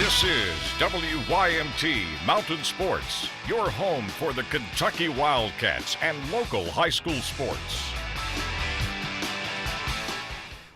This is WYMT Mountain Sports, your home for the Kentucky Wildcats and local high school sports.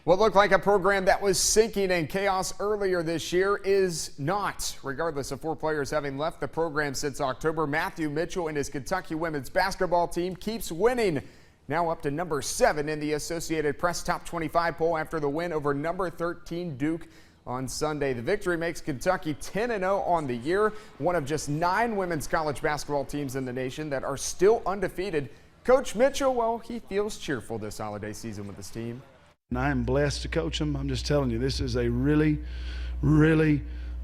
What looked like a program that was sinking in chaos earlier this year is not. Regardless of 4 players having left the program since October, Matthew Mitchell and his Kentucky women's basketball team keeps winning. Now up to number 7 in the Associated Press Top 25 poll after the win over number 13 Duke on Sunday. The victory makes Kentucky 10-0 on the year, one of just 9 women's college basketball teams in the nation that are still undefeated. Coach Mitchell, well, he feels cheerful this holiday season with his team. And I am blessed to coach them. I'm just telling you, this is a really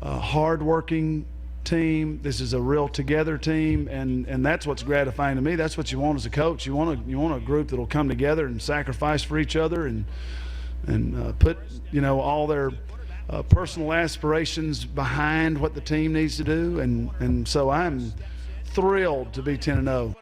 hard-working team. This is a real together team, and that's what's gratifying to me. That's what you want as a coach. You want a group that'll come together and sacrifice for each other and put all their personal aspirations behind what the team needs to do. And so I'm thrilled to be 10-0.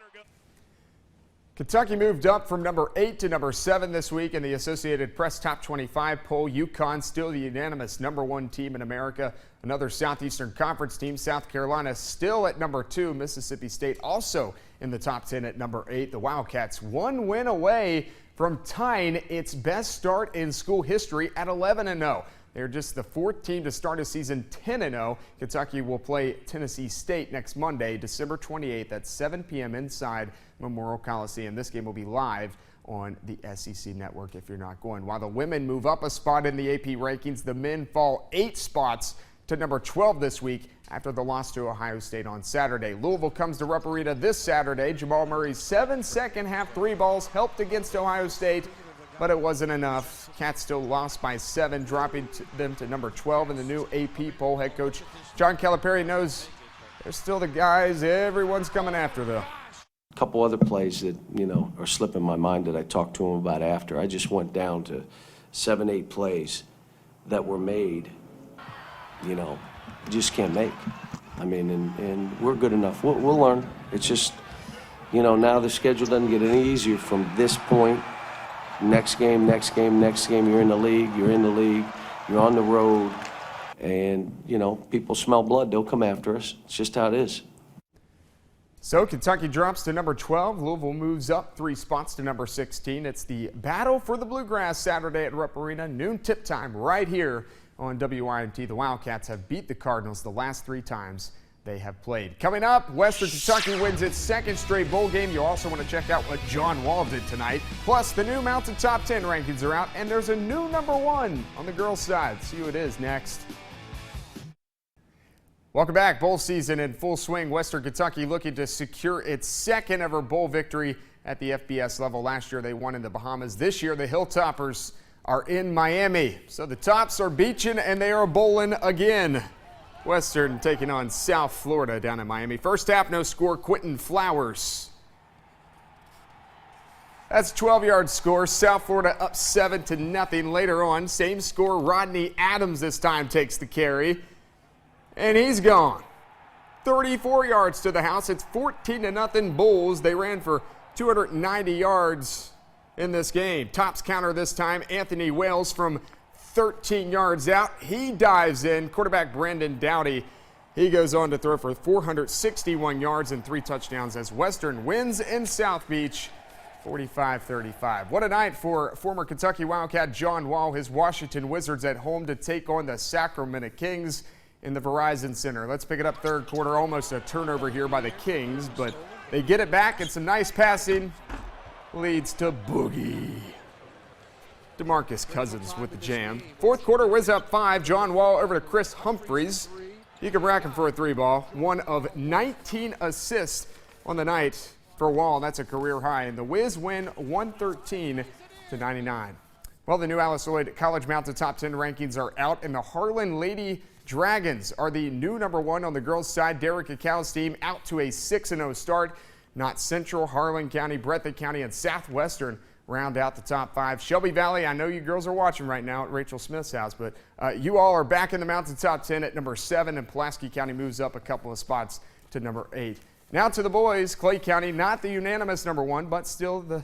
Kentucky moved up from number 8 to number 7 this week in the Associated Press Top 25 poll. UConn still the unanimous number 1 team in America. Another Southeastern Conference team, South Carolina, still at number 2. Mississippi State also in the top 10 at number 8. The Wildcats 1 win away from tying its best start in school history at 11-0. They're just the 4th team to start a season 10-0. Kentucky will play Tennessee State next Monday, December 28th at 7 p.m. inside Memorial Coliseum. This game will be live on the SEC network if you're not going. While the women move up a spot in the AP rankings, the men fall 8 spots to number 12 this week after the loss to Ohio State on Saturday. Louisville comes to Rupp Arena this Saturday. Jamal Murray's 7 second-half 3 balls helped against Ohio State, but it wasn't enough. Cats still lost by 7, dropping them to number 12 in the new AP poll. Head coach John Calipari knows they're still the guys everyone's coming after, though. A couple other plays that, are slipping my mind that I talked to him about after. I just went down to 7, 8 plays that were made, just can't make. I mean, and we're good enough. We'll learn. It's just, now the schedule doesn't get any easier from this point. Next game, you're in the league, you're on the road, and, people smell blood, they'll come after us. It's just how it is. So Kentucky drops to number 12. Louisville moves up 3 spots to number 16. It's the battle for the Bluegrass Saturday at Rupp Arena, noon tip time right here on WYMT. The Wildcats have beat the Cardinals the last 3 times they have played. Coming up, Western Kentucky wins its 2nd straight bowl game. You also want to check out what John Wall did tonight. Plus, the new Mountain Top 10 rankings are out, and there's a new number 1 on the girls' side. See who it is next. Welcome back. Bowl season in full swing. Western Kentucky looking to secure its 2nd ever bowl victory at the FBS level. Last year they won in the Bahamas. This year the Hilltoppers are in Miami. So the Tops are beaching and they are bowling again. Western taking on South Florida down in Miami. First half, no score. Quentin Flowers. That's a 12-yard score. South Florida up 7-0. Later on, same score. Rodney Adams this time takes the carry. And he's gone. 34 yards to the house. It's 14-0 Bulls. They ran for 290 yards in this game. Tops counter this time. Anthony Wales from 13 yards out. He dives in. Quarterback Brandon Dowdy. He goes on to throw for 461 yards and 3 touchdowns as Western wins in South Beach 45-35. What a night for former Kentucky Wildcat John Wall. His Washington Wizards at home to take on the Sacramento Kings in the Verizon Center. Let's pick it up 3rd quarter. Almost a turnover here by the Kings, but they get it back. It's some nice passing. Leads to Boogie. DeMarcus Cousins with the jam. 4th quarter, Wiz up 5. John Wall over to Chris Humphreys. You can rack him for a 3-ball. One of 19 assists on the night for Wall. That's a career high. And the Wiz win 113-99. Well, the new Alice Lloyd College Mountain Top 10 rankings are out, and the Harlan Lady Dragons are the new number 1 on the girls' side. Derek Acal's team out to a 6-0 start. Not Central, Harlan County, Breathitt County, and Southwestern round out the top 5. Shelby Valley, I know you girls are watching right now at Rachel Smith's house, but you all are back in the Mountain Top 10 at number 7, and Pulaski County moves up a couple of spots to number 8. Now to the boys. Clay County, not the unanimous number 1, but still the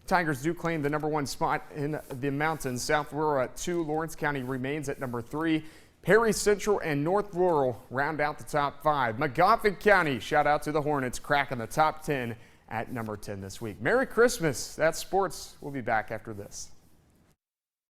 Tigers do claim the number 1 spot in the mountains. South Aurora at 2. Lawrence County remains at number 3. Perry Central and North Laurel round out the top 5. Magoffin County, shout out to the Hornets, cracking the top 10 at number 10 this week. Merry Christmas. That's sports. We'll be back after this.